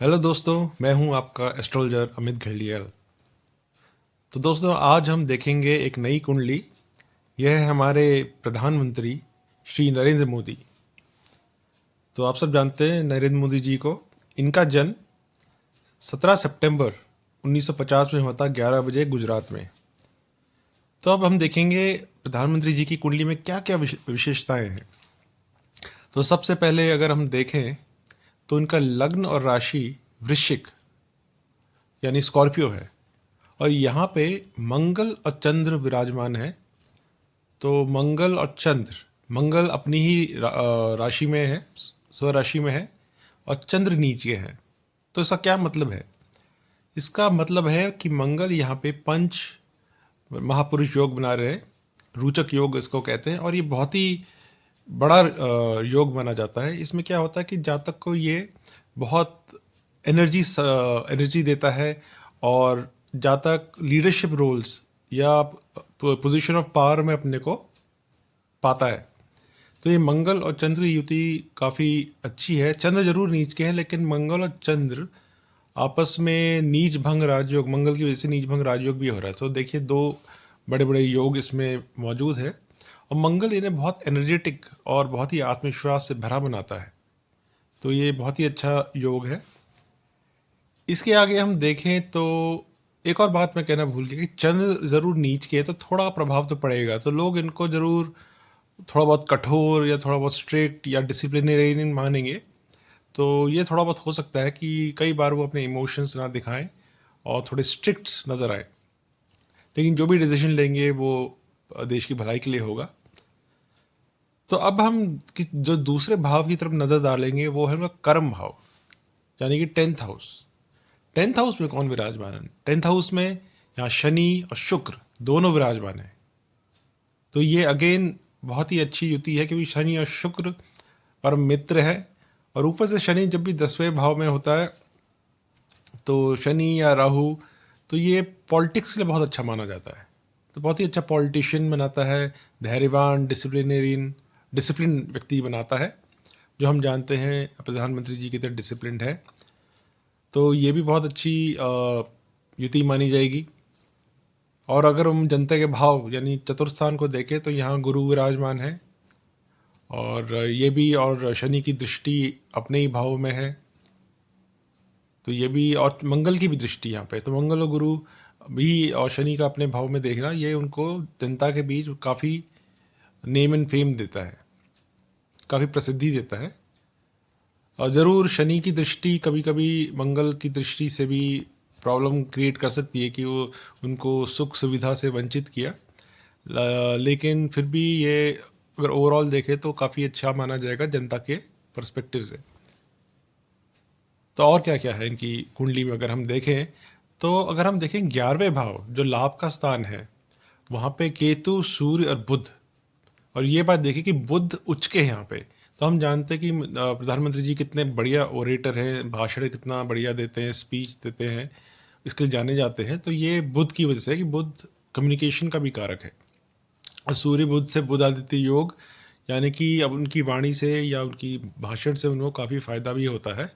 Hello दोस्तों, मैं हूं आपका एस्ट्रोलॉजर अमित घिल्डियल। तो दोस्तों, आज हम देखेंगे एक नई कुंडली। यह है हमारे प्रधानमंत्री श्री नरेंद्र मोदी। तो आप सब जानते हैं नरेंद्र मोदी जी को। इनका जन्म 17 सितंबर 1950 में हुआ था, 11 बजे, गुजरात में। तो अब हम देखेंगे प्रधानमंत्री जी की कुंडली में क्या क्या विशेषताएं हैं। तो सबसे पहले अगर हम देखें तो इनका लग्न और राशि वृश्चिक यानी स्कॉर्पियो है, और यहाँ पे मंगल और चंद्र विराजमान है। तो मंगल और चंद्र, मंगल अपनी ही राशि में है, स्वराशि में है, और चंद्र नीचे है। तो इसका क्या मतलब है? इसका मतलब है कि मंगल यहाँ पे पंच महापुरुष योग बना रहे हैं, रोचक योग इसको कहते हैं, और ये बहुत ही बड़ा योग माना जाता है। इसमें क्या होता है कि जातक को ये बहुत एनर्जी एनर्जी देता है, और जातक लीडरशिप रोल्स या पोजीशन ऑफ पावर में अपने को पाता है। तो ये मंगल और चंद्र की युति काफ़ी अच्छी है। चंद्र जरूर नीच के हैं, लेकिन मंगल और चंद्र आपस में नीच भंग राजयोग, मंगल की वजह से नीच भंग राजयोग भी हो रहा है। तो देखिए, दो बड़े बड़े योग इसमें मौजूद है, और मंगल इन्हें बहुत एनर्जेटिक और बहुत ही आत्मविश्वास से भरा बनाता है। तो ये बहुत ही अच्छा योग है। इसके आगे हम देखें तो एक और बात मैं कहना भूल गया कि चंद्र ज़रूर नीच के है, तो थोड़ा प्रभाव तो पड़ेगा। तो लोग इनको ज़रूर थोड़ा बहुत कठोर या थोड़ा बहुत स्ट्रिक्ट या डिसिप्लिनरी मानेंगे। तो ये थोड़ा बहुत हो सकता है कि कई बार वो अपने इमोशंस ना दिखाएं और थोड़े स्ट्रिक्ट नज़र आए, लेकिन जो भी डिसीजन लेंगे वो देश की भलाई के लिए होगा। तो अब हम जो दूसरे भाव की तरफ नज़र डालेंगे वो है उनका कर्म भाव, यानी कि 10th हाउस। 10th हाउस में कौन विराजमान है? 10th हाउस में यहाँ शनि और शुक्र दोनों विराजमान है। तो ये अगेन बहुत ही अच्छी युति है, क्योंकि शनि और शुक्र परम मित्र है, और ऊपर से शनि जब भी 10वें भाव में होता है, तो शनि या राहु, तो ये पॉलिटिक्स के लिए बहुत अच्छा माना जाता है। तो बहुत ही अच्छा पॉलिटिशियन बनाता है, धैर्यवान, डिसिप्लिन व्यक्ति बनाता है, जो हम जानते हैं प्रधानमंत्री जी की तरह डिसिप्लिन है। तो ये भी बहुत अच्छी युति मानी जाएगी। और अगर हम जनता के भाव यानी चतुर्थ स्थान को देखें तो यहाँ गुरु विराजमान है, और ये भी, और शनि की दृष्टि अपने ही भाव में है। तो ये भी, और मंगल की भी दृष्टि यहाँ पे, तो मंगल और गुरु भी और शनि का अपने भाव में देखना, ये उनको जनता के बीच काफ़ी नेम एंड फेम देता है, काफ़ी प्रसिद्धि देता है। और ज़रूर शनि की दृष्टि कभी कभी मंगल की दृष्टि से भी प्रॉब्लम क्रिएट कर सकती है कि वो उनको सुख सुविधा से वंचित किया। लेकिन फिर भी ये अगर ओवरऑल देखें तो काफ़ी अच्छा माना जाएगा जनता के पर्सपेक्टिव से। तो और क्या क्या है इनकी कुंडली में अगर हम देखें, तो अगर हम देखें 11वें भाव जो लाभ का स्थान है, वहाँ पे केतु, सूर्य और बुध। और ये बात देखिए कि बुध उच्च के हैं यहाँ पे। तो हम जानते हैं कि प्रधानमंत्री जी कितने बढ़िया ओरेटर हैं, भाषण कितना बढ़िया देते हैं, स्पीच देते हैं, इसके लिए जाने जाते हैं। तो ये बुध की वजह से है कि बुध कम्युनिकेशन का भी कारक है। और सूर्य बुध से बुध आदित्य योग, यानी कि अब उनकी वाणी से या उनकी भाषण से उनको काफ़ी फायदा भी होता है।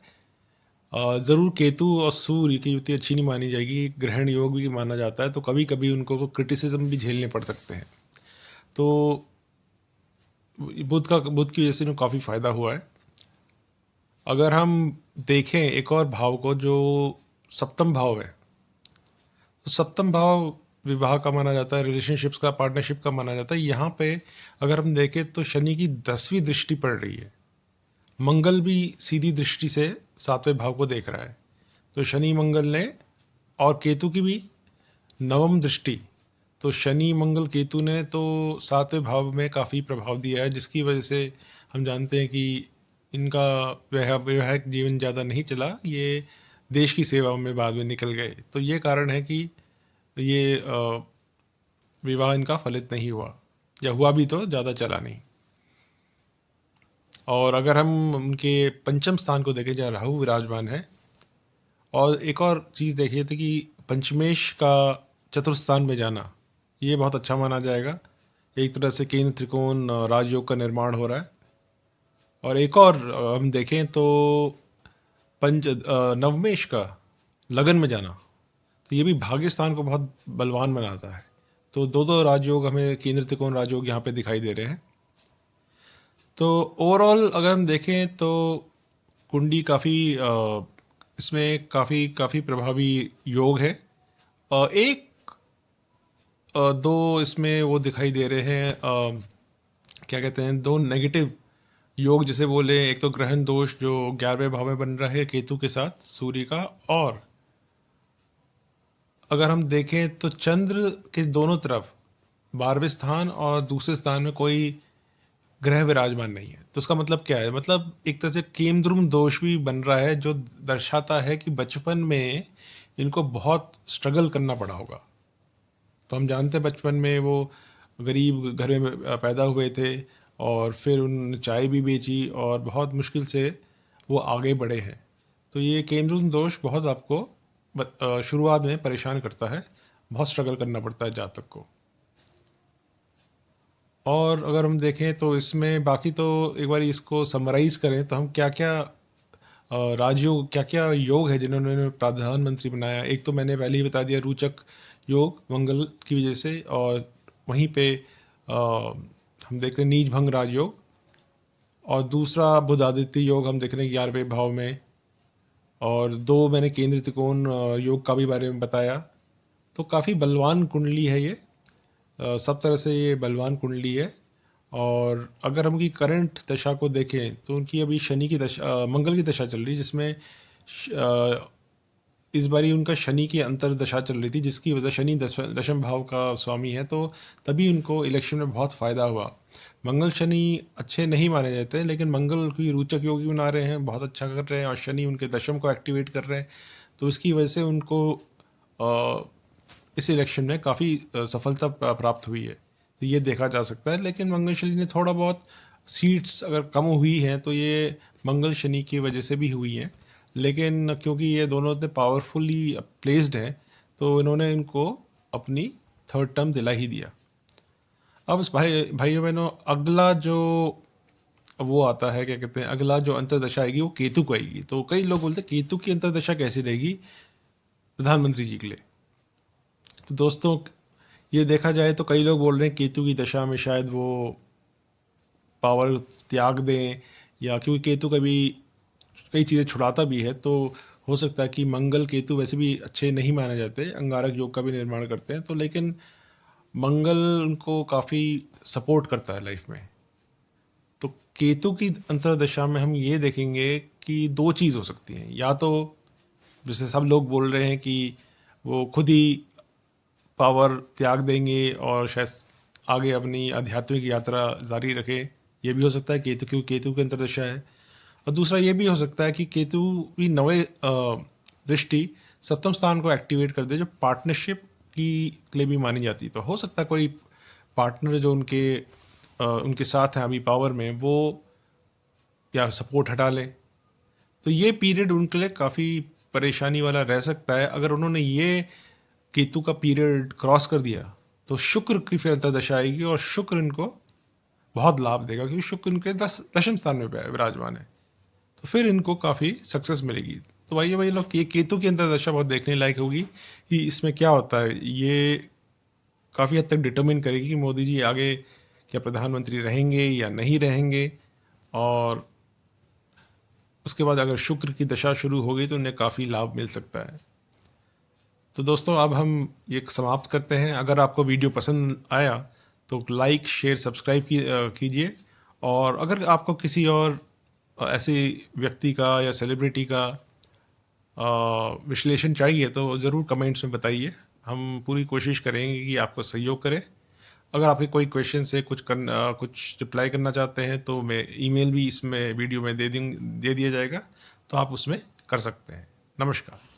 ज़रूर केतु और सूर्य की युति अच्छी नहीं मानी जाएगी, ग्रहण योग भी माना जाता है, तो कभी कभी उनको क्रिटिसिज्म भी झेलने पड़ सकते हैं। तो बुध की वजह से उनको काफ़ी फायदा हुआ है। अगर हम देखें एक और भाव को जो सप्तम भाव है, तो सप्तम भाव विवाह का माना जाता है, रिलेशनशिप्स का, पार्टनरशिप का माना जाता है। यहाँ पे अगर हम देखें तो शनि की 10वीं दृष्टि पड़ रही है, मंगल भी सीधी दृष्टि से 7वें भाव को देख रहा है। तो शनि मंगल ने, और केतु की भी 9वीं दृष्टि, तो शनि मंगल केतु ने तो 7वें भाव में काफ़ी प्रभाव दिया है, जिसकी वजह से हम जानते हैं कि इनका वैवाहिक जीवन ज़्यादा नहीं चला, ये देश की सेवा में बाद में निकल गए। तो ये कारण है कि ये विवाह इनका फलित नहीं हुआ, या हुआ भी तो ज़्यादा चला नहीं। और अगर हम उनके पंचम स्थान को देखें जहाँ राहु विराजमान है, और एक और चीज़ देखिए तो कि पंचमेश का चतुर्थ स्थान में जाना, ये बहुत अच्छा माना जाएगा। एक तरह से केंद्र त्रिकोण राजयोग का निर्माण हो रहा है। और एक और हम देखें तो नवमेश का लगन में जाना, तो ये भी भाग्य स्थान को बहुत बलवान बनाता है। तो दो दो राजयोग हमें केंद्र त्रिकोण राजयोग यहाँ पे दिखाई दे रहे हैं। तो ओवरऑल अगर हम देखें तो कुंडी काफ़ी इसमें काफ़ी काफ़ी प्रभावी योग है। एक दो इसमें वो दिखाई दे रहे हैं, क्या कहते हैं, दो नेगेटिव योग जिसे बोले। एक तो ग्रहण दोष जो 11वें भाव में बन रहा है केतु के साथ सूर्य का, और अगर हम देखें तो चंद्र के दोनों तरफ 12वें स्थान और दूसरे स्थान में कोई ग्रह विराजमान नहीं है। तो उसका मतलब क्या है, मतलब एक तरह से केमद्रुम दोष भी बन रहा है, जो दर्शाता है कि बचपन में इनको बहुत स्ट्रगल करना पड़ा होगा। तो हम जानते हैं बचपन में वो गरीब घर में पैदा हुए थे, और फिर उन चाय भी बेची और बहुत मुश्किल से वो आगे बढ़े हैं। तो ये केंद्रुन दोष बहुत आपको शुरुआत में परेशान करता है, बहुत स्ट्रगल करना पड़ता है जातक को। और अगर हम देखें तो इसमें बाकी तो एक बार इसको समराइज़ करें तो हम क्या क्या राजयोग, क्या क्या योग है जिन्होंने प्रधानमंत्री बनाया। एक तो मैंने पहले ही बता दिया, रोचक योग मंगल की वजह से, और वहीं पे हम देख रहे हैं नीच भंग राजयोग, और दूसरा बुध आदित्य योग हम देख रहे हैं 11वें भाव में, और दो मैंने केंद्र त्रिकोण योग का भी बारे में बताया। तो काफ़ी बलवान कुंडली है ये, सब तरह से ये बलवान कुंडली है। और अगर हम उनकी करंट दशा को देखें तो उनकी अभी शनि की दशा, मंगल की दशा चल रही है, जिसमें इस बारी उनका शनि की अंतर दशा चल रही थी, जिसकी वजह शनि दशम भाव का स्वामी है, तो तभी उनको इलेक्शन में बहुत फ़ायदा हुआ। मंगल शनि अच्छे नहीं माने जाते, लेकिन मंगल की रोचक योगी बना रहे हैं, बहुत अच्छा कर रहे हैं, और शनि उनके दशम को एक्टिवेट कर रहे हैं। तो इसकी वजह से उनको इस इलेक्शन में काफ़ी सफलता प्राप्त हुई है, तो ये देखा जा सकता है। लेकिन मंगल शनि ने थोड़ा बहुत सीट्स अगर कम हुई हैं तो ये मंगल शनि की वजह से भी हुई हैं, लेकिन क्योंकि ये दोनों इतने पावरफुली प्लेस्ड हैं तो इन्होंने इनको अपनी थर्ड टर्म दिला ही दिया। अब इस भाइयों बहनों, अगला जो वो आता है, क्या कहते हैं, अगला जो अंतरदशा आएगी वो केतु को आएगी। तो कई लोग बोलते हैं केतु की अंतरदशा कैसी रहेगी प्रधानमंत्री जी के लिए। तो दोस्तों, ये देखा जाए तो कई लोग बोल रहे हैं केतु की दशा में शायद वो पावर त्याग दें, या क्योंकि केतु कभी कई चीज़ें छुड़ाता भी है, तो हो सकता है कि मंगल केतु वैसे भी अच्छे नहीं माने जाते, अंगारक योग का भी निर्माण करते हैं, तो लेकिन मंगल उनको काफ़ी सपोर्ट करता है लाइफ में। तो केतु की अंतर्दशा में हम ये देखेंगे कि दो चीज़ हो सकती हैं, या तो जैसे सब लोग बोल रहे हैं कि वो खुद ही पावर त्याग देंगे और शायद आगे अपनी आध्यात्मिक यात्रा जारी रखे, ये भी हो सकता है केतु, क्योंकि केतु की अंतर्दशा है। और दूसरा ये भी हो सकता है कि केतु की नवे दृष्टि सप्तम स्थान को एक्टिवेट कर दे, जो पार्टनरशिप की के लिए भी मानी जाती है। तो हो सकता है कोई पार्टनर जो उनके साथ हैं अभी पावर में, वो या सपोर्ट हटा ले, तो ये पीरियड उनके लिए काफ़ी परेशानी वाला रह सकता है। अगर उन्होंने ये केतु का पीरियड क्रॉस कर दिया तो शुक्र की फिर अंतर्दशा आएगी, और शुक्र इनको बहुत लाभ देगा, क्योंकि शुक्र इनके दशम स्थान में विराजमान है, तो फिर इनको काफ़ी सक्सेस मिलेगी। तो भाई लोग, ये केतु की अंतर्दशा बहुत देखने लायक होगी कि इसमें क्या होता है। ये काफ़ी हद तक डिटरमिन करेगी कि मोदी जी आगे क्या प्रधानमंत्री रहेंगे या नहीं रहेंगे, और उसके बाद अगर शुक्र की दशा शुरू हो गई तो उन्हें काफ़ी लाभ मिल सकता है। तो दोस्तों, अब हम ये समाप्त करते हैं। अगर आपको वीडियो पसंद आया तो लाइक शेयर सब्सक्राइब कीजिए, और अगर आपको किसी और ऐसे व्यक्ति का या सेलिब्रिटी का विश्लेषण चाहिए तो ज़रूर कमेंट्स में बताइए, हम पूरी कोशिश करेंगे कि आपको सहयोग करें। अगर आपके कोई क्वेश्चन से कुछ रिप्लाई करना चाहते हैं तो मैं ईमेल भी इसमें वीडियो में दे दिया जाएगा, तो आप उसमें कर सकते हैं। नमस्कार।